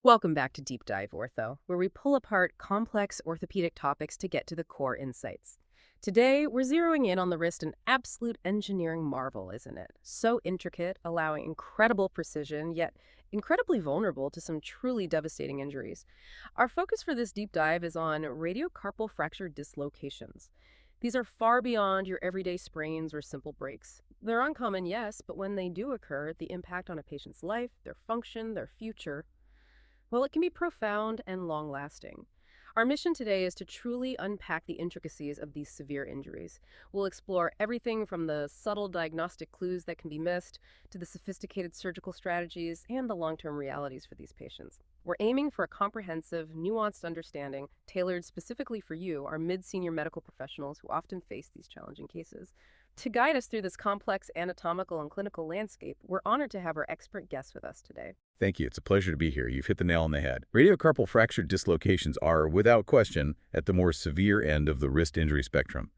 Welcome back to Deep Dive Ortho, where we pull apart complex orthopedic topics to get to the core insights. Today, we're zeroing in on the wrist, an absolute engineering marvel, isn't it? So intricate, allowing incredible precision, yet incredibly vulnerable to some truly devastating injuries. Our focus for this deep dive is on radiocarpal fracture dislocations. These are far beyond your everyday sprains or simple breaks. They're uncommon, yes, but when they do occur, the impact on a patient's life, their function, their future, well, it can be profound and long lasting. Our mission today is to truly unpack the intricacies of these severe injuries. We'll explore everything from the subtle diagnostic clues that can be missed to the sophisticated surgical strategies and the long term realities for these patients. We're aiming for a comprehensive, nuanced understanding tailored specifically for you, our mid senior medical professionals who often face these challenging cases. To guide us through this complex anatomical and clinical landscape, we're honored to have our expert guest with us today. Thank you. It's a pleasure to be here. You've hit the nail on the head. Radiocarpal fracture dislocations are, without question, at the more severe end of the wrist injury spectrum.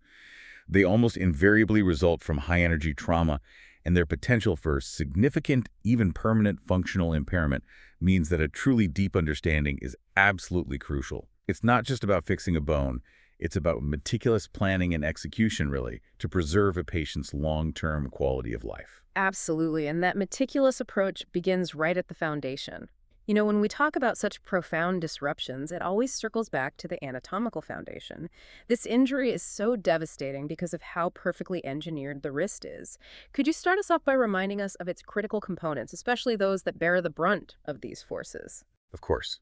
They almost invariably result from high-energy trauma, and their potential for significant, even permanent functional impairment means that a truly deep understanding is absolutely crucial. It's not just about fixing a bone. It's about meticulous planning and execution, really, to preserve a patient's long-term quality of life. Absolutely, and that meticulous approach begins right at the foundation. When we talk about such profound disruptions, it always circles back to the anatomical foundation. This injury is so devastating because of how perfectly engineered the wrist is. Could you start us off by reminding us of its critical components, especially those that bear the brunt of these forces? Of course.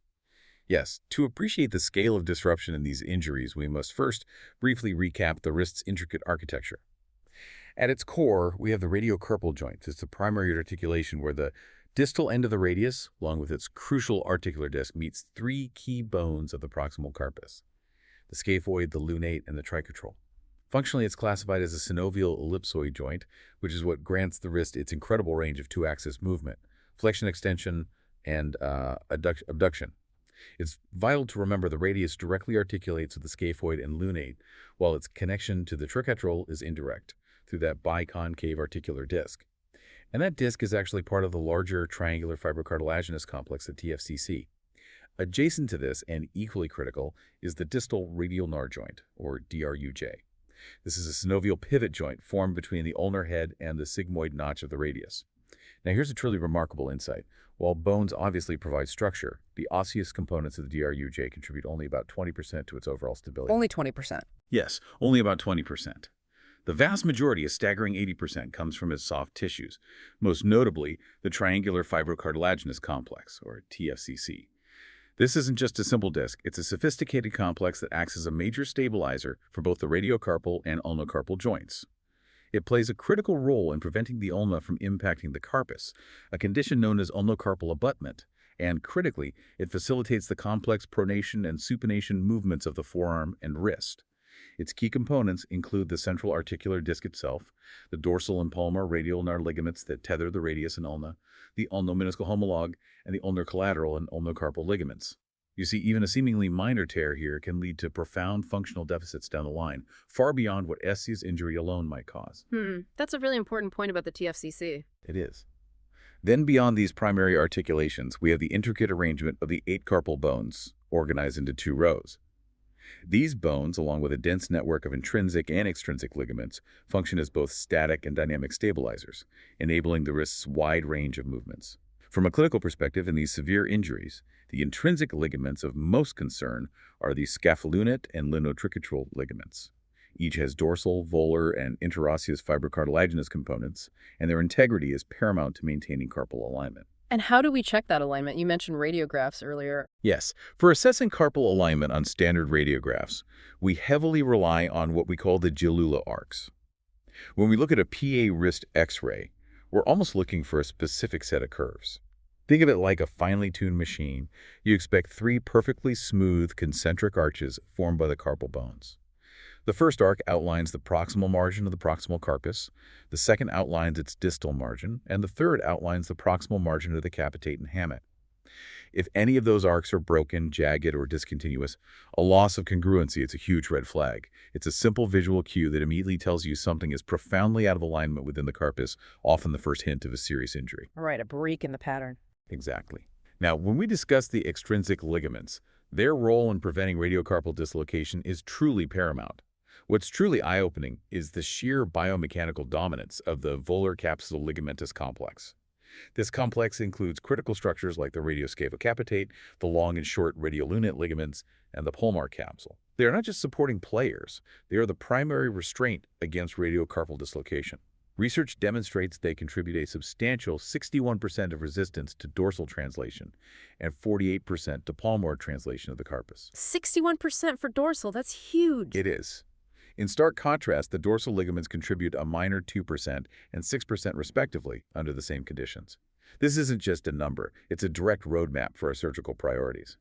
Yes, to appreciate the scale of disruption in these injuries, we must first briefly recap the wrist's intricate architecture. At its core, we have the radiocarpal joint. It's the primary articulation where the distal end of the radius, along with its crucial articular disc, meets three key bones of the proximal carpus: the scaphoid, the lunate, and the triquetral. Functionally, it's classified as a synovial ellipsoid joint, which is what grants the wrist its incredible range of two-axis movement, flexion, extension, and abduction. It's vital to remember the radius directly articulates with the scaphoid and lunate, while its connection to the triquetral is indirect, through that biconcave articular disc. And that disc is actually part of the larger triangular fibrocartilaginous complex, the TFCC. Adjacent to this, and equally critical, is the distal radial ulnar joint, or DRUJ. This is a synovial pivot joint formed between the ulnar head and the sigmoid notch of the radius. Now here's a truly remarkable insight. While bones obviously provide structure, the osseous components of the DRUJ contribute only about 20% to its overall stability. Only 20%. Yes, only about 20%. The vast majority, a staggering 80%, comes from its soft tissues, most notably the triangular fibrocartilaginous complex, or TFCC. This isn't just a simple disc, it's a sophisticated complex that acts as a major stabilizer for both the radiocarpal and ulnocarpal joints. It plays a critical role in preventing the ulna from impacting the carpus, a condition known as ulnocarpal abutment, and critically, it facilitates the complex pronation and supination movements of the forearm and wrist. Its key components include the central articular disc itself, the dorsal and palmar radial ulnar ligaments that tether the radius and ulna, the ulnomeniscal homologue, and the ulnar collateral and ulnocarpal ligaments. You see, even a seemingly minor tear here can lead to profound functional deficits down the line, far beyond what SC's injury alone might cause. That's a really important point about the TFCC. It is. Then beyond these primary articulations, we have the intricate arrangement of the 8 carpal bones, organized into 2 rows. These bones, along with a dense network of intrinsic and extrinsic ligaments, function as both static and dynamic stabilizers, enabling the wrist's wide range of movements. From a clinical perspective, in these severe injuries, the intrinsic ligaments of most concern are the scapholunate and lunotriquetral ligaments. Each has dorsal, volar, and interosseous fibrocartilaginous components, and their integrity is paramount to maintaining carpal alignment. And how do we check that alignment? You mentioned radiographs earlier. Yes, for assessing carpal alignment on standard radiographs, we heavily rely on what we call the Gilula arcs. When we look at a PA wrist X-ray, we're almost looking for a specific set of curves. Think of it like a finely tuned machine. You expect 3 perfectly smooth concentric arches formed by the carpal bones. The first arc outlines the proximal margin of the proximal carpus, the second outlines its distal margin, and the third outlines the proximal margin of the capitate and hamate. If any of those arcs are broken, jagged, or discontinuous, a loss of congruency, it's a huge red flag. It's a simple visual cue that immediately tells you something is profoundly out of alignment within the carpus, often the first hint of a serious injury. All right, a break in the pattern. Exactly. Now, when we discuss the extrinsic ligaments, their role in preventing radiocarpal dislocation is truly paramount. What's truly eye-opening is the sheer biomechanical dominance of the volar capsule ligamentous complex. This complex includes critical structures like the radioscaphocapitate, the long and short radiolunate ligaments, and the pulmar capsule. They are not just supporting players, they are the primary restraint against radiocarpal dislocation. Research demonstrates they contribute a substantial 61% of resistance to dorsal translation and 48% to palmar translation of the carpus. 61% for dorsal, that's huge. It is. In stark contrast, the dorsal ligaments contribute a minor 2% and 6% respectively under the same conditions. This isn't just a number, it's a direct roadmap for our surgical priorities.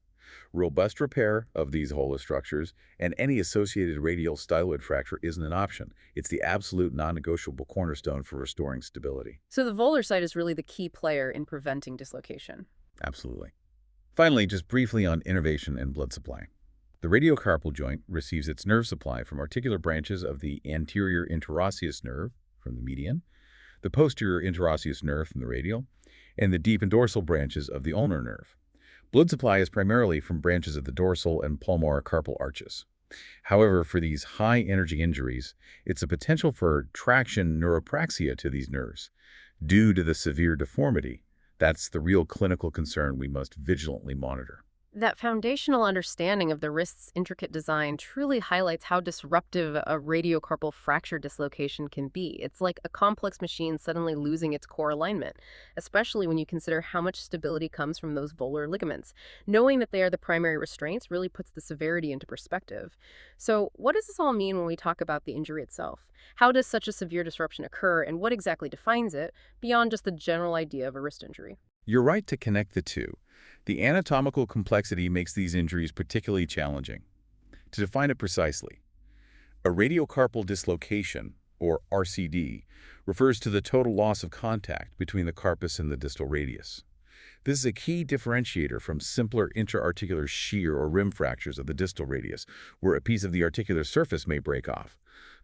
Robust repair of these hollow structures and any associated radial styloid fracture isn't an option. It's the absolute non-negotiable cornerstone for restoring stability. So the volar site is really the key player in preventing dislocation. Absolutely. Finally, just briefly on innervation and blood supply. The radiocarpal joint receives its nerve supply from articular branches of the anterior interosseous nerve from the median, the posterior interosseous nerve from the radial, and the deep and dorsal branches of the ulnar nerve. Blood supply is primarily from branches of the dorsal and palmar carpal arches. However, for these high-energy injuries, it's a potential for traction neuropraxia to these nerves. Due to the severe deformity, that's the real clinical concern we must vigilantly monitor. That foundational understanding of the wrist's intricate design truly highlights how disruptive a radiocarpal fracture dislocation can be. It's like a complex machine suddenly losing its core alignment, especially when you consider how much stability comes from those volar ligaments. Knowing that they are the primary restraints really puts the severity into perspective. So, what does this all mean when we talk about the injury itself? How does such a severe disruption occur, and what exactly defines it, beyond just the general idea of a wrist injury? You're right to connect the two. The anatomical complexity makes these injuries particularly challenging. To define it precisely, a radiocarpal dislocation, or RCD, refers to the total loss of contact between the carpus and the distal radius. This is a key differentiator from simpler intra-articular shear or rim fractures of the distal radius, where a piece of the articular surface may break off,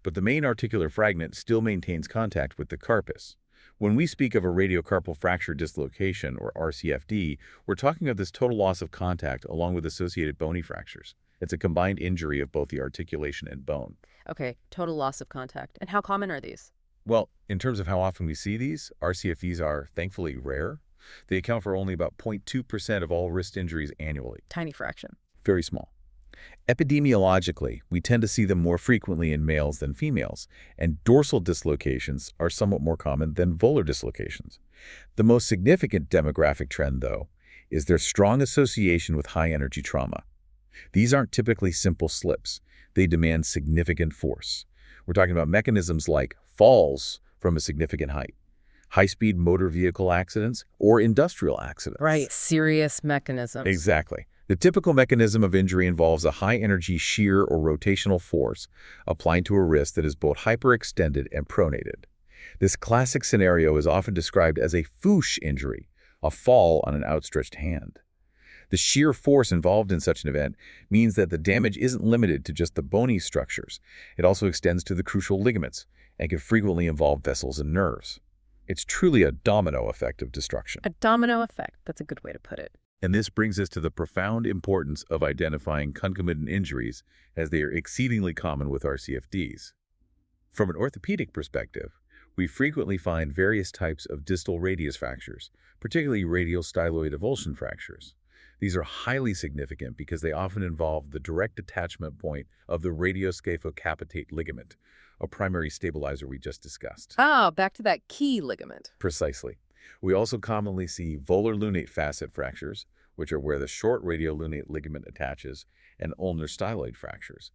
but the main articular fragment still maintains contact with the carpus. When we speak of a radiocarpal fracture dislocation, or RCFD, we're talking of this total loss of contact along with associated bony fractures. It's a combined injury of both the articulation and bone. Okay, total loss of contact. And how common are these? Well, in terms of how often we see these, RCFDs are thankfully rare. They account for only about 0.2% of all wrist injuries annually. Tiny fraction. Very small. Epidemiologically, we tend to see them more frequently in males than females, and dorsal dislocations are somewhat more common than volar dislocations. The most significant demographic trend, though, is their strong association with high-energy trauma. These aren't typically simple slips. They demand significant force. We're talking about mechanisms like falls from a significant height, high-speed motor vehicle accidents, or industrial accidents. Right, serious mechanisms. Exactly. The typical mechanism of injury involves a high-energy shear or rotational force applied to a wrist that is both hyperextended and pronated. This classic scenario is often described as a fouche injury, a fall on an outstretched hand. The sheer force involved in such an event means that the damage isn't limited to just the bony structures. It also extends to the crucial ligaments and can frequently involve vessels and nerves. It's truly a domino effect of destruction. A domino effect. That's a good way to put it. And this brings us to the profound importance of identifying concomitant injuries, as they are exceedingly common with RCFDs. From an orthopedic perspective, we frequently find various types of distal radius fractures, particularly radial styloid avulsion fractures. These are highly significant because they often involve the direct attachment point of the radioscaphocapitate ligament, a primary stabilizer we just discussed. Ah, back to that key ligament. Precisely. We also commonly see volar lunate facet fractures, which are where the short radiolunate ligament attaches, and ulnar styloid fractures.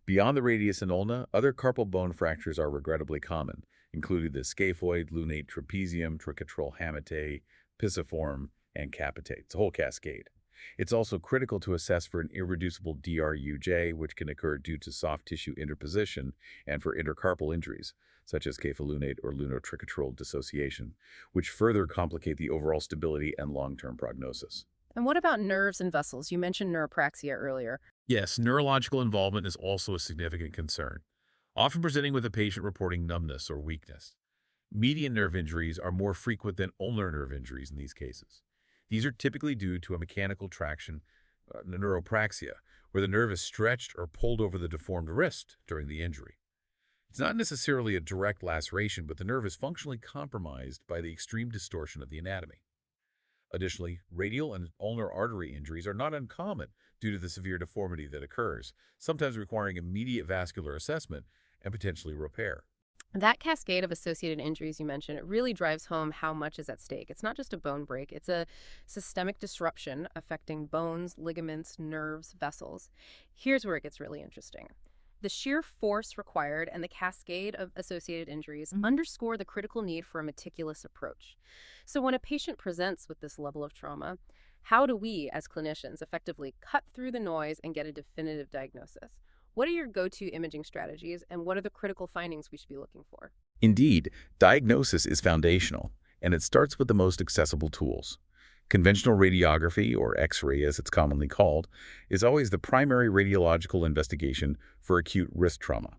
Beyond the radius and ulna, other carpal bone fractures are regrettably common, including the scaphoid, lunate trapezium, triquetral hamate, pisiform, and capitate. It's a whole cascade. It's also critical to assess for an irreducible DRUJ, which can occur due to soft tissue interposition, and for intercarpal injuries, such as capholunate or lunotriquetral dissociation, which further complicate the overall stability and long-term prognosis. And what about nerves and vessels? You mentioned neuropraxia earlier. Yes, neurological involvement is also a significant concern, often presenting with a patient reporting numbness or weakness. Median nerve injuries are more frequent than ulnar nerve injuries in these cases. These are typically due to a mechanical traction, neuropraxia, where the nerve is stretched or pulled over the deformed wrist during the injury. It's not necessarily a direct laceration, but the nerve is functionally compromised by the extreme distortion of the anatomy. Additionally, radial and ulnar artery injuries are not uncommon due to the severe deformity that occurs, sometimes requiring immediate vascular assessment and potentially repair. That cascade of associated injuries you mentioned, it really drives home how much is at stake. It's not just a bone break, it's a systemic disruption affecting bones, ligaments, nerves, vessels. Here's where it gets really interesting. The sheer force required and the cascade of associated injuries underscore the critical need for a meticulous approach. So when a patient presents with this level of trauma, how do we, as clinicians, effectively cut through the noise and get a definitive diagnosis? What are your go-to imaging strategies, and what are the critical findings we should be looking for? Indeed, diagnosis is foundational, and it starts with the most accessible tools. Conventional radiography, or X-ray as it's commonly called, is always the primary radiological investigation for acute wrist trauma.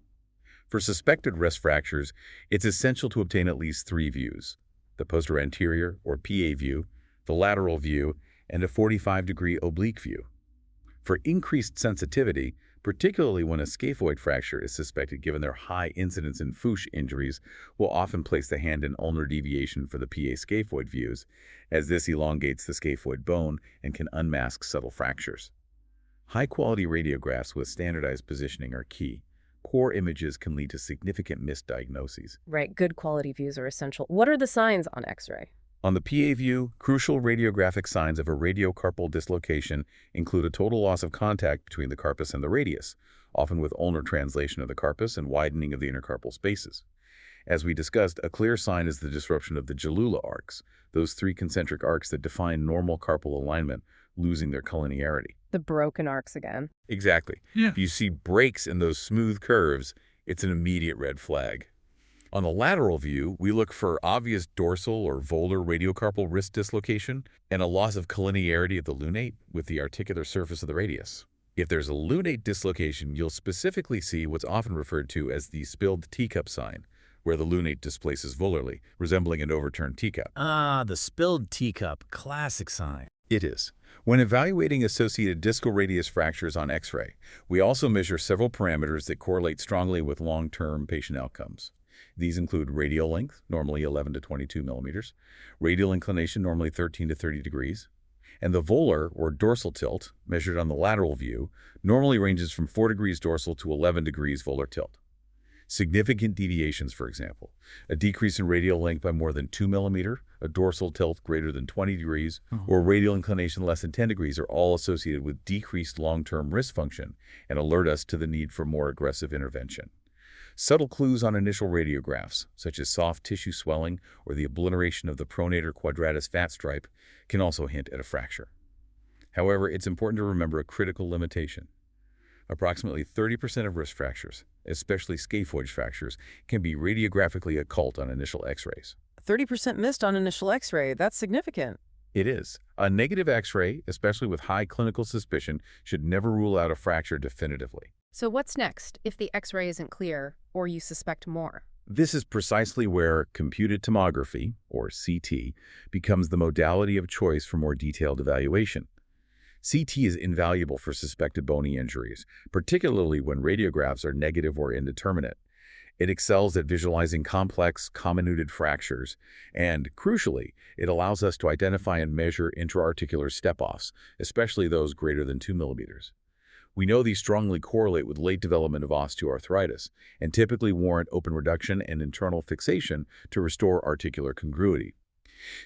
For suspected wrist fractures, it's essential to obtain at least 3 views: the posterior, or PA view, the lateral view, and a 45-degree oblique view. For increased sensitivity, particularly when a scaphoid fracture is suspected given their high incidence in Fuchs injuries, we'll often place the hand in ulnar deviation for the PA scaphoid views, as this elongates the scaphoid bone and can unmask subtle fractures. High-quality radiographs with standardized positioning are key. Poor images can lead to significant misdiagnoses. Right, good quality views are essential. What are the signs on X-ray? On the PA view, crucial radiographic signs of a radiocarpal dislocation include a total loss of contact between the carpus and the radius, often with ulnar translation of the carpus and widening of the intercarpal spaces. As we discussed, a clear sign is the disruption of the Jalula arcs, those 3 concentric arcs that define normal carpal alignment, losing their collinearity. The broken arcs again. Exactly. Yeah. If you see breaks in those smooth curves, it's an immediate red flag. On the lateral view, we look for obvious dorsal or volar radiocarpal wrist dislocation and a loss of collinearity of the lunate with the articular surface of the radius. If there's a lunate dislocation, you'll specifically see what's often referred to as the spilled teacup sign, where the lunate displaces volarly, resembling an overturned teacup. Ah, the spilled teacup, classic sign. It is. When evaluating associated discal radius fractures on X-ray, we also measure several parameters that correlate strongly with long-term patient outcomes. These include radial length, normally 11 to 22 millimeters, radial inclination, normally 13 to 30 degrees, and the volar, or dorsal tilt, measured on the lateral view, normally ranges from 4 degrees dorsal to 11 degrees volar tilt. Significant deviations, for example, a decrease in radial length by more than 2 millimeters, a dorsal tilt greater than 20 degrees, or radial inclination less than 10 degrees are all associated with decreased long-term wrist function and alert us to the need for more aggressive intervention. Subtle clues on initial radiographs, such as soft tissue swelling or the obliteration of the pronator quadratus fat stripe, can also hint at a fracture. However, it's important to remember a critical limitation. Approximately 30% of wrist fractures, especially scaphoid fractures, can be radiographically occult on initial X-rays. 30% missed on initial X-ray. That's significant. It is. A negative X-ray, especially with high clinical suspicion, should never rule out a fracture definitively. So what's next if the X-ray isn't clear or you suspect more? This is precisely where computed tomography, or CT, becomes the modality of choice for more detailed evaluation. CT is invaluable for suspected bony injuries, particularly when radiographs are negative or indeterminate. It excels at visualizing complex, comminuted fractures, and, crucially, it allows us to identify and measure intra-articular step-offs, especially those greater than 2 millimeters. We know these strongly correlate with late development of osteoarthritis and typically warrant open reduction and internal fixation to restore articular congruity.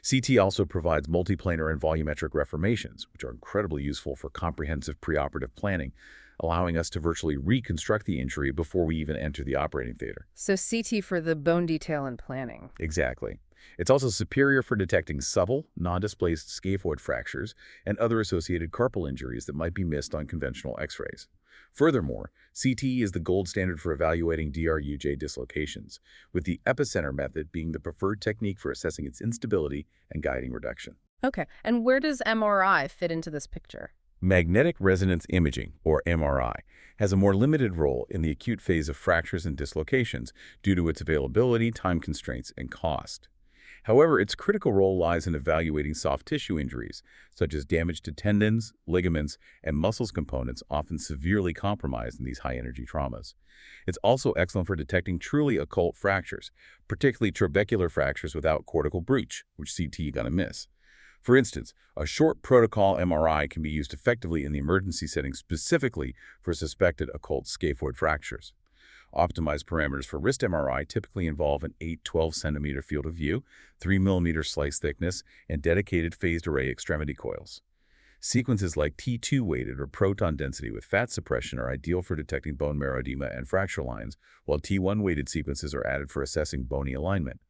CT also provides multiplanar and volumetric reformations, which are incredibly useful for comprehensive preoperative planning, allowing us to virtually reconstruct the injury before we even enter the operating theater. So CT for the bone detail and planning. Exactly. It's also superior for detecting subtle, non-displaced scaphoid fractures and other associated carpal injuries that might be missed on conventional X-rays. Furthermore, CT is the gold standard for evaluating DRUJ dislocations, with the epicenter method being the preferred technique for assessing its instability and guiding reduction. Okay, and where does MRI fit into this picture? Magnetic resonance imaging, or MRI, has a more limited role in the acute phase of fractures and dislocations due to its availability, time constraints, and cost. However, its critical role lies in evaluating soft tissue injuries, such as damage to tendons, ligaments, and muscles components often severely compromised in these high-energy traumas. It's also excellent for detecting truly occult fractures, particularly trabecular fractures without cortical breach, which CT gonna miss. For instance, a short protocol MRI can be used effectively in the emergency setting specifically for suspected occult scaphoid fractures. Optimized parameters for wrist MRI typically involve an 8-12 centimeter field of view, 3 millimeter slice thickness, and dedicated phased array extremity coils. Sequences like T2-weighted or proton density with fat suppression are ideal for detecting bone marrow edema and fracture lines, while T1-weighted sequences are added for assessing bony alignment.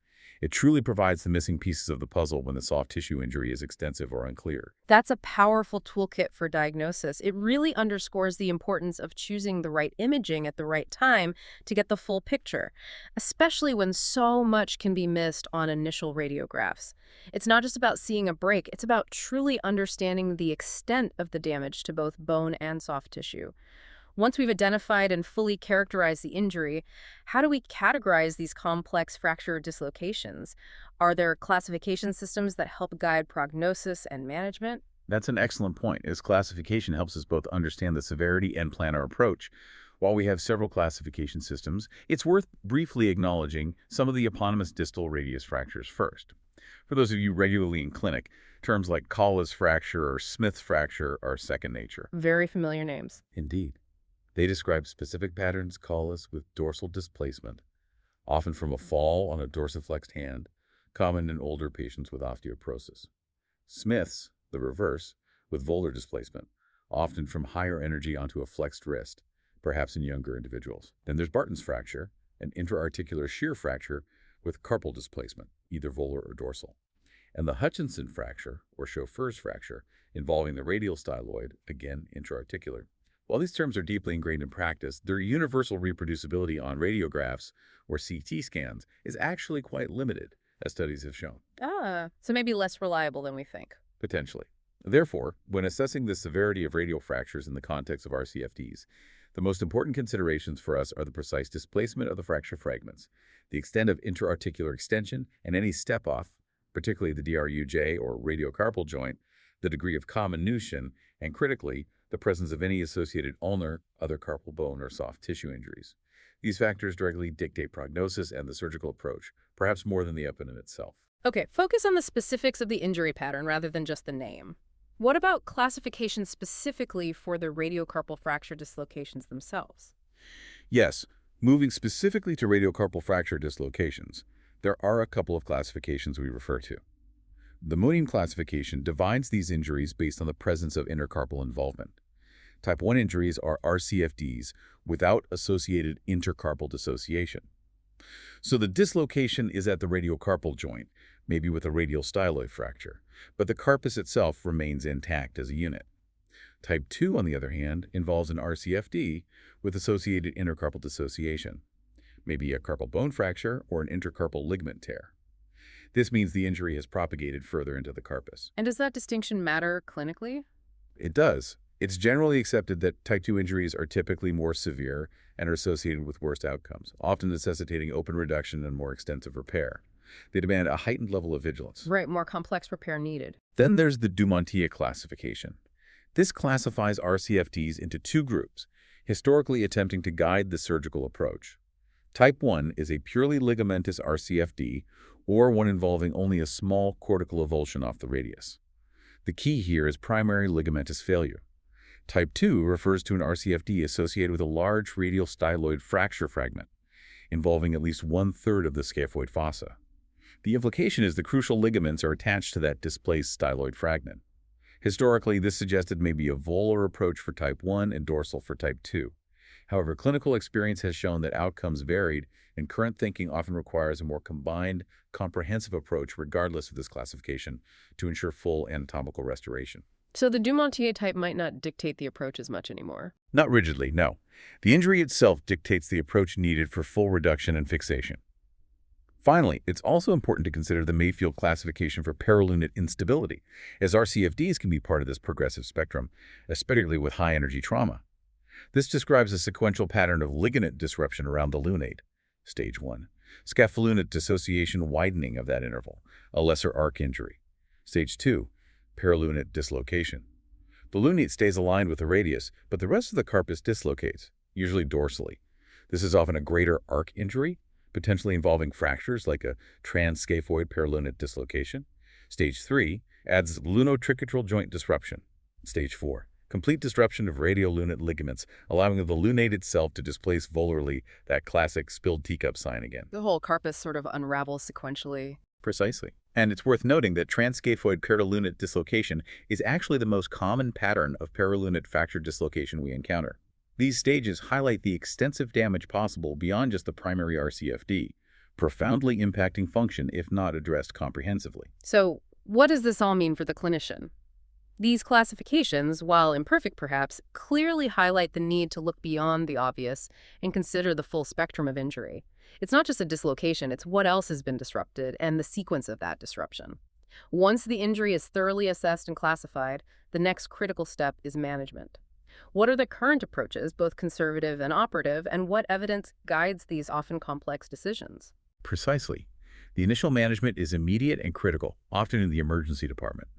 It truly provides the missing pieces of the puzzle when the soft tissue injury is extensive or unclear. That's a powerful toolkit for diagnosis. It really underscores the importance of choosing the right imaging at the right time to get the full picture, especially when so much can be missed on initial radiographs. It's not just about seeing a break, it's about truly understanding the extent of the damage to both bone and soft tissue. Once we've identified and fully characterized the injury, how do we categorize these complex fracture dislocations? Are there classification systems that help guide prognosis and management? That's an excellent point, as classification helps us both understand the severity and plan our approach. While we have several classification systems, it's worth briefly acknowledging some of the eponymous distal radius fractures first. For those of you regularly in clinic, terms like Colles fracture or Smith's fracture are second nature. Very familiar names. Indeed. They describe specific patterns Colles with dorsal displacement, often from a fall on a dorsiflexed hand, common in older patients with osteoporosis. Smith's, the reverse, with volar displacement, often from higher energy onto a flexed wrist, perhaps in younger individuals. Then there's Barton's fracture, an intra-articular shear fracture with carpal displacement, either volar or dorsal. And the Hutchinson fracture, or chauffeur's fracture, involving the radial styloid, again intra-articular. While these terms are deeply ingrained in practice, their universal reproducibility on radiographs or CT scans is actually quite limited, as studies have shown. So maybe less reliable than we think. Potentially. Therefore, when assessing the severity of radial fractures in the context of RCFDs, the most important considerations for us are the precise displacement of the fracture fragments, the extent of intra-articular extension, and any step-off, particularly the DRUJ or radiocarpal joint, the degree of comminution, and critically, the presence of any associated ulnar, other carpal bone, or soft tissue injuries. These factors directly dictate prognosis and the surgical approach, perhaps more than the eponym itself. Okay, focus on the specifics of the injury pattern rather than just the name. What about classification specifically for the radiocarpal fracture dislocations themselves? Yes, moving specifically to radiocarpal fracture dislocations, there are a couple of classifications we refer to. The Mooney classification divides these injuries based on the presence of intercarpal involvement. Type 1 injuries are RCFDs without associated intercarpal dissociation. So the dislocation is at the radiocarpal joint, maybe with a radial styloid fracture, but the carpus itself remains intact as a unit. Type 2, on the other hand, involves an RCFD with associated intercarpal dissociation, maybe a carpal bone fracture or an intercarpal ligament tear. This means the injury has propagated further into the carpus. And does that distinction matter clinically? It does. It's generally accepted that type 2 injuries are typically more severe and are associated with worse outcomes, often necessitating open reduction and more extensive repair. They demand a heightened level of vigilance. Right, more complex repair needed. Then there's the Dumontier classification. This classifies RCFDs into two groups, historically attempting to guide the surgical approach. Type 1 is a purely ligamentous RCFD, or one involving only a small cortical avulsion off the radius. The key here is primary ligamentous failure. Type 2 refers to an RCFD associated with a large radial styloid fracture fragment, involving at least 1/3 of the scaphoid fossa. The implication is the crucial ligaments are attached to that displaced styloid fragment. Historically, this suggested maybe a volar approach for type 1 and dorsal for type 2. However, clinical experience has shown that outcomes varied, and current thinking often requires a more combined, comprehensive approach regardless of this classification to ensure full anatomical restoration. So the Dumontier type might not dictate the approach as much anymore. Not rigidly, no. The injury itself dictates the approach needed for full reduction and fixation. Finally, it's also important to consider the Mayfield classification for paralunate instability, as RCFDs can be part of this progressive spectrum, especially with high-energy trauma. This describes a sequential pattern of ligament disruption around the lunate, stage 1, Scapholunate dissociation widening of that interval, a lesser arc injury. Stage 2, paralunate dislocation. The lunate stays aligned with the radius, but the rest of the carpus dislocates, usually dorsally. This is often a greater arc injury, potentially involving fractures like a transscaphoid paralunate dislocation. Stage 3 adds lunotriquetral joint disruption. Stage 4, complete disruption of radiolunate ligaments, allowing the lunate itself to displace volarly, that classic spilled teacup sign again. The whole carpus sort of unravels sequentially. Precisely. And it's worth noting that transscaphoid paralunate dislocation is actually the most common pattern of paralunate fracture dislocation we encounter. These stages highlight the extensive damage possible beyond just the primary RCFD, profoundly impacting function if not addressed comprehensively. So, what does this all mean for the clinician? These classifications, while imperfect perhaps, clearly highlight the need to look beyond the obvious and consider the full spectrum of injury. It's not just a dislocation, it's what else has been disrupted and the sequence of that disruption. Once the injury is thoroughly assessed and classified, the next critical step is management. What are the current approaches, both conservative and operative, and what evidence guides these often complex decisions? Precisely. The initial management is immediate and critical, often in the emergency department.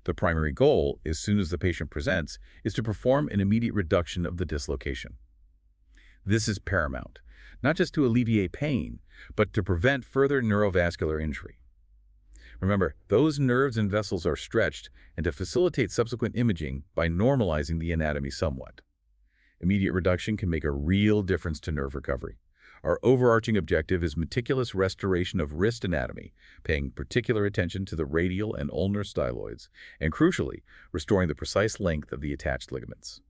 The primary goal, as soon as the patient presents, is to perform an immediate reduction of the dislocation. This is paramount, not just to alleviate pain, but to prevent further neurovascular injury. Remember, those nerves and vessels are stretched, and to facilitate subsequent imaging by normalizing the anatomy somewhat. Immediate reduction can make a real difference to nerve recovery. Our overarching objective is meticulous restoration of wrist anatomy, paying particular attention to the radial and ulnar styloids, and crucially, restoring the precise length of the attached ligaments.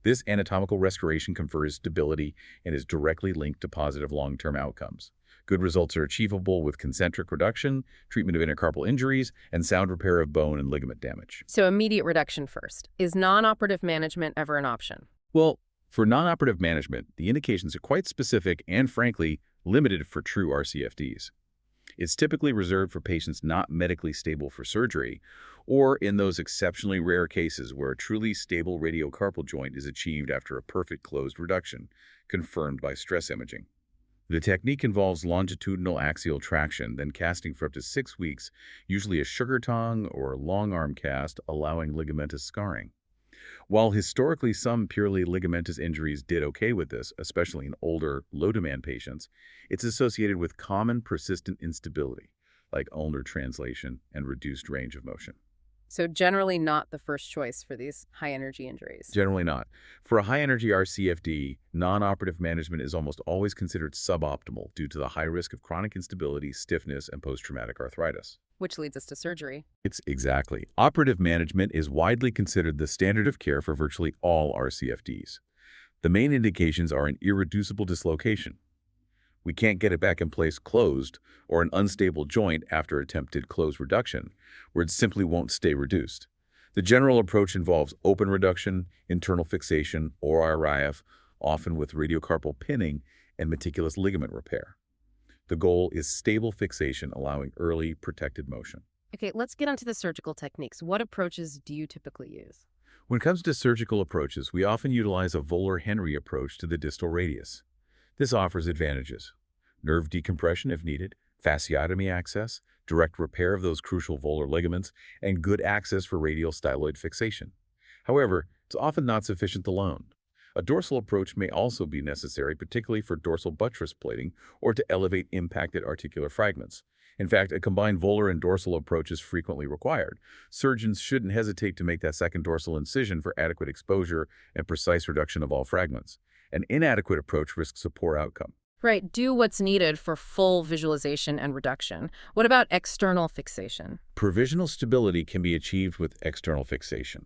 This anatomical restoration confers stability and is directly linked to positive long-term outcomes. Good results are achievable with concentric reduction, treatment of intercarpal injuries, and sound repair of bone and ligament damage. So immediate reduction first. Is non-operative management ever an option? Well, for non-operative management, the indications are quite specific and, frankly, limited for true RCFDs. It's typically reserved for patients not medically stable for surgery, or in those exceptionally rare cases where a truly stable radiocarpal joint is achieved after a perfect closed reduction, confirmed by stress imaging. The technique involves longitudinal axial traction, then casting for up to 6 weeks, usually a sugar tongue or long arm cast, allowing ligamentous scarring. While historically some purely ligamentous injuries did okay with this, especially in older, low-demand patients, it's associated with common persistent instability, like ulnar translation and reduced range of motion. So generally not the first choice for these high-energy injuries. Generally not. For a high-energy RCFD, non-operative management is almost always considered suboptimal due to the high risk of chronic instability, stiffness, and post-traumatic arthritis. Which leads us to surgery. It's exactly. Operative management is widely considered the standard of care for virtually all RCFDs. The main indications are an irreducible dislocation. We can't get it back in place closed, or an unstable joint after attempted closed reduction, where it simply won't stay reduced. The general approach involves open reduction, internal fixation, or RIF, often with radiocarpal pinning and meticulous ligament repair. The goal is stable fixation, allowing early, protected motion. Okay, let's get onto the surgical techniques. What approaches do you typically use? When it comes to surgical approaches, we often utilize a volar Henry approach to the distal radius. This offers advantages: nerve decompression if needed, fasciotomy access, direct repair of those crucial volar ligaments, and good access for radial styloid fixation. However, it's often not sufficient alone. A dorsal approach may also be necessary, particularly for dorsal buttress plating or to elevate impacted articular fragments. In fact, a combined volar and dorsal approach is frequently required. Surgeons shouldn't hesitate to make that second dorsal incision for adequate exposure and precise reduction of all fragments. An inadequate approach risks a poor outcome. Right, do what's needed for full visualization and reduction. What about external fixation? Provisional stability can be achieved with external fixation.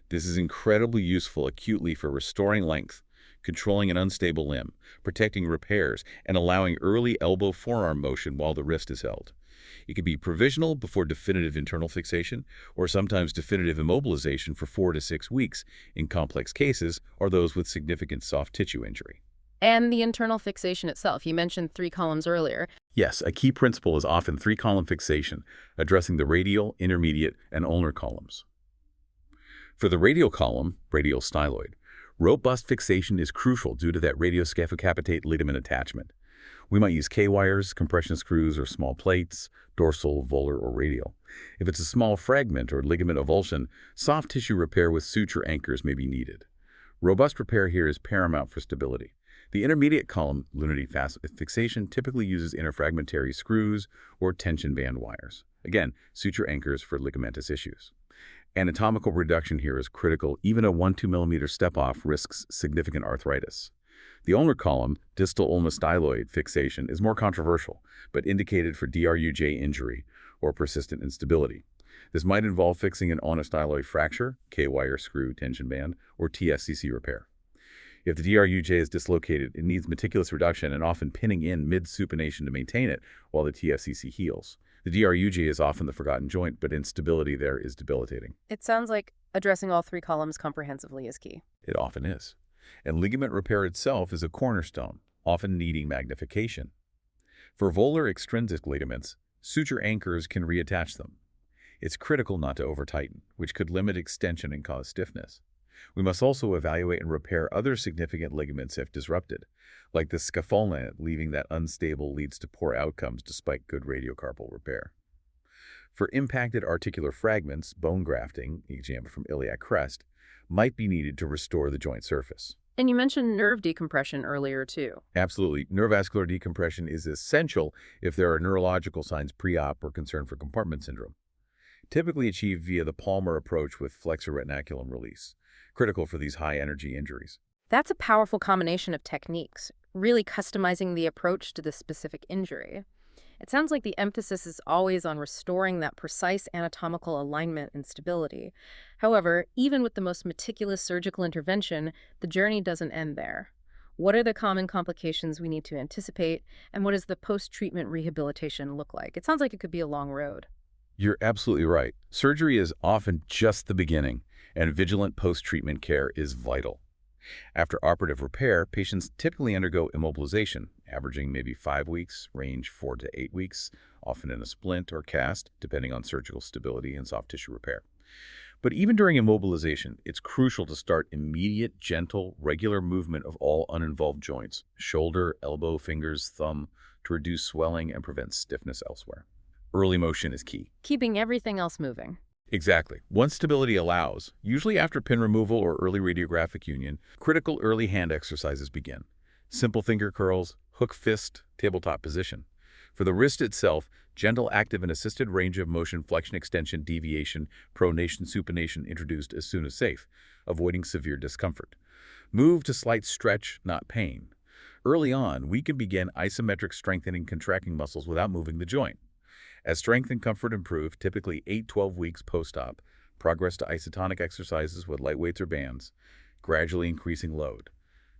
This is incredibly useful acutely for restoring length, controlling an unstable limb, protecting repairs, and allowing early elbow-forearm motion while the wrist is held. It can be provisional before definitive internal fixation, or sometimes definitive immobilization for 4 to 6 weeks in complex cases or those with significant soft tissue injury. And the internal fixation itself. You mentioned 3 columns earlier. Yes, a key principle is often 3-column fixation, addressing the radial, intermediate, and ulnar columns. For the radial column, radial styloid, robust fixation is crucial due to that radioscaphocapitate ligament attachment. We might use K-wires, compression screws, or small plates, dorsal, volar, or radial. If it's a small fragment or ligament avulsion, soft tissue repair with suture anchors may be needed. Robust repair here is paramount for stability. The intermediate column, lunate fixation, typically uses interfragmentary screws or tension band wires. Again, suture anchors for ligamentous issues. Anatomical reduction here is critical. Even a 1–2 millimeter step-off risks significant arthritis. The ulnar column, distal ulnar styloid fixation, is more controversial, but indicated for DRUJ injury or persistent instability. This might involve fixing an ulnar styloid fracture, K-wire screw tension band, or TSCC repair. If the DRUJ is dislocated, it needs meticulous reduction and often pinning in mid-supination to maintain it while the TSCC heals. The DRUJ is often the forgotten joint, but instability there is debilitating. It sounds like addressing all three columns comprehensively is key. It often is. And ligament repair itself is a cornerstone, often needing magnification. For volar extrinsic ligaments, suture anchors can reattach them. It's critical not to over-tighten, which could limit extension and cause stiffness. We must also evaluate and repair other significant ligaments if disrupted, like the scapholent, leaving that unstable leads to poor outcomes despite good radiocarpal repair. For impacted articular fragments, bone grafting, example from iliac crest, might be needed to restore the joint surface. And you mentioned nerve decompression earlier, too. Absolutely. Neurovascular decompression is essential if there are neurological signs pre-op or concern for compartment syndrome. Typically achieved via the Palmer approach with flexor retinaculum release, critical for these high-energy injuries. That's a powerful combination of techniques, really customizing the approach to the specific injury. It sounds like the emphasis is always on restoring that precise anatomical alignment and stability. However, even with the most meticulous surgical intervention, the journey doesn't end there. What are the common complications we need to anticipate, and what does the post-treatment rehabilitation look like? It sounds like it could be a long road. You're absolutely right. Surgery is often just the beginning, and vigilant post-treatment care is vital. After operative repair, patients typically undergo immobilization, averaging maybe 5 weeks, range 4 to 8 weeks, often in a splint or cast, depending on surgical stability and soft tissue repair. But even during immobilization, it's crucial to start immediate, gentle, regular movement of all uninvolved joints, shoulder, elbow, fingers, thumb, to reduce swelling and prevent stiffness elsewhere. Early motion is key. Keeping everything else moving. Exactly. Once stability allows, usually after pin removal or early radiographic union, critical early hand exercises begin. Simple finger curls, hook fist, tabletop position. For the wrist itself, gentle active and assisted range of motion, flexion, extension, deviation, pronation, supination introduced as soon as safe, avoiding severe discomfort. Move to slight stretch, not pain. Early on, we can begin isometric strengthening contracting muscles without moving the joint. As strength and comfort improve, typically 8–12 weeks post-op, progress to isotonic exercises with light weights or bands, gradually increasing load.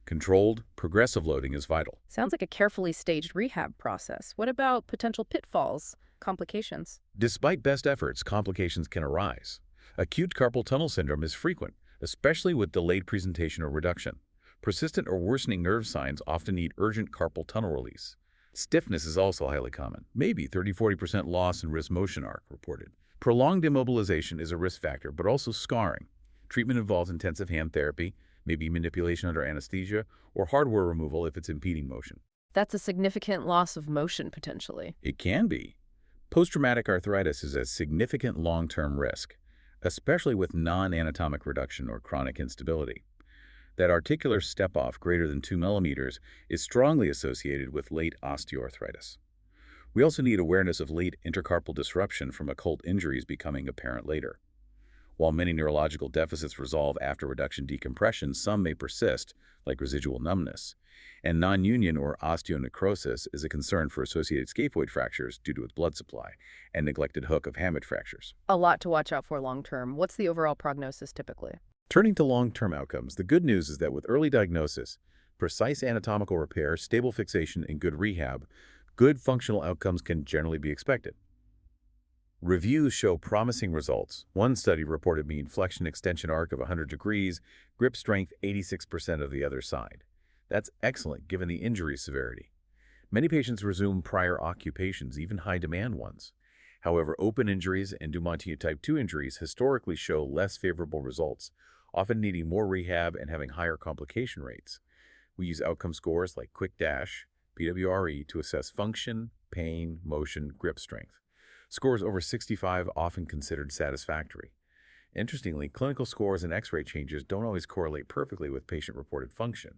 Controlled, progressive loading is vital. Sounds like a carefully staged rehab process. What about potential pitfalls, complications? Despite best efforts, complications can arise. Acute carpal tunnel syndrome is frequent, especially with delayed presentation or reduction. Persistent or worsening nerve signs often need urgent carpal tunnel release. Stiffness is also highly common, maybe 30–40% loss in wrist motion arc reported. Prolonged immobilization is a risk factor, but also scarring. Treatment involves intensive hand therapy, maybe manipulation under anesthesia, or hardware removal if it's impeding motion. That's a significant loss of motion, potentially. It can be. Post-traumatic arthritis is a significant long-term risk, especially with non-anatomic reduction or chronic instability. That articular step-off greater than 2 millimeters is strongly associated with late osteoarthritis. We also need awareness of late intercarpal disruption from occult injuries becoming apparent later. While many neurological deficits resolve after reduction decompression, some may persist, like residual numbness. And non-union or osteonecrosis is a concern for associated scaphoid fractures due to its blood supply and neglected hook of hamate fractures. A lot to watch out for long-term. What's the overall prognosis typically? Turning to long-term outcomes, the good news is that with early diagnosis, precise anatomical repair, stable fixation, and good rehab, good functional outcomes can generally be expected. Reviews show promising results. One study reported mean flexion extension arc of 100 degrees, grip strength 86% of the other side. That's excellent given the injury severity. Many patients resume prior occupations, even high-demand ones. However, open injuries and Dumont type 2 injuries historically show less favorable results, often needing more rehab and having higher complication rates. We use outcome scores like Quick Dash, PWRE, to assess function, pain, motion, grip strength. Scores over 65 often considered satisfactory. Interestingly, clinical scores and X-ray changes don't always correlate perfectly with patient-reported function.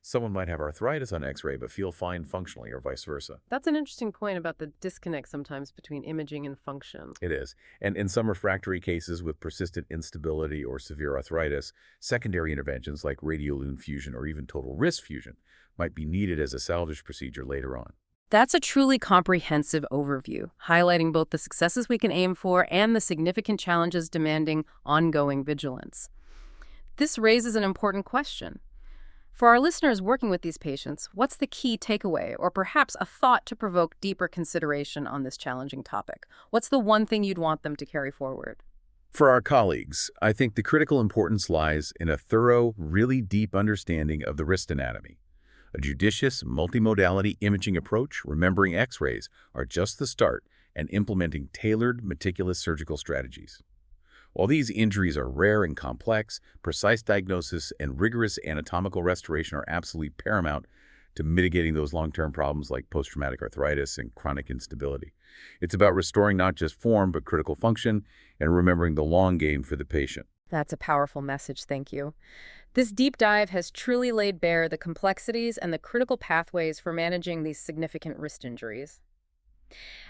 Someone might have arthritis on X-ray but feel fine functionally, or vice versa. That's an interesting point about the disconnect sometimes between imaging and function. It is. And in some refractory cases with persistent instability or severe arthritis, secondary interventions like radiolune fusion or even total wrist fusion might be needed as a salvage procedure later on. That's a truly comprehensive overview, highlighting both the successes we can aim for and the significant challenges demanding ongoing vigilance. This raises an important question. For our listeners working with these patients, what's the key takeaway, or perhaps a thought to provoke deeper consideration on this challenging topic? What's the one thing you'd want them to carry forward? For our colleagues, I think the critical importance lies in a thorough, really deep understanding of the wrist anatomy. A judicious, multimodality imaging approach, remembering X-rays, are just the start, and implementing tailored, meticulous surgical strategies. While these injuries are rare and complex, precise diagnosis and rigorous anatomical restoration are absolutely paramount to mitigating those long-term problems like post-traumatic arthritis and chronic instability. It's about restoring not just form, but critical function, and remembering the long game for the patient. That's a powerful message, thank you. This deep dive has truly laid bare the complexities and the critical pathways for managing these significant wrist injuries.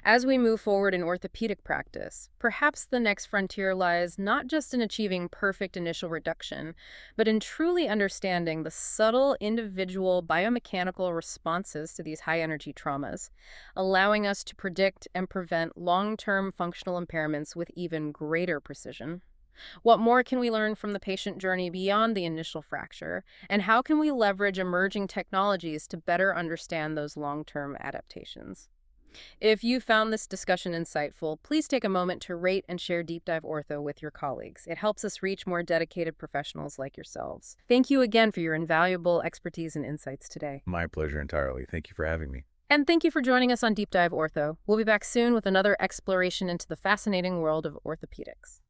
As we move forward in orthopedic practice, perhaps the next frontier lies not just in achieving perfect initial reduction, but in truly understanding the subtle individual biomechanical responses to these high-energy traumas, allowing us to predict and prevent long-term functional impairments with even greater precision. What more can we learn from the patient journey beyond the initial fracture, and how can we leverage emerging technologies to better understand those long-term adaptations? If you found this discussion insightful, please take a moment to rate and share Deep Dive Ortho with your colleagues. It helps us reach more dedicated professionals like yourselves. Thank you again for your invaluable expertise and insights today. My pleasure entirely. Thank you for having me. And thank you for joining us on Deep Dive Ortho. We'll be back soon with another exploration into the fascinating world of orthopedics.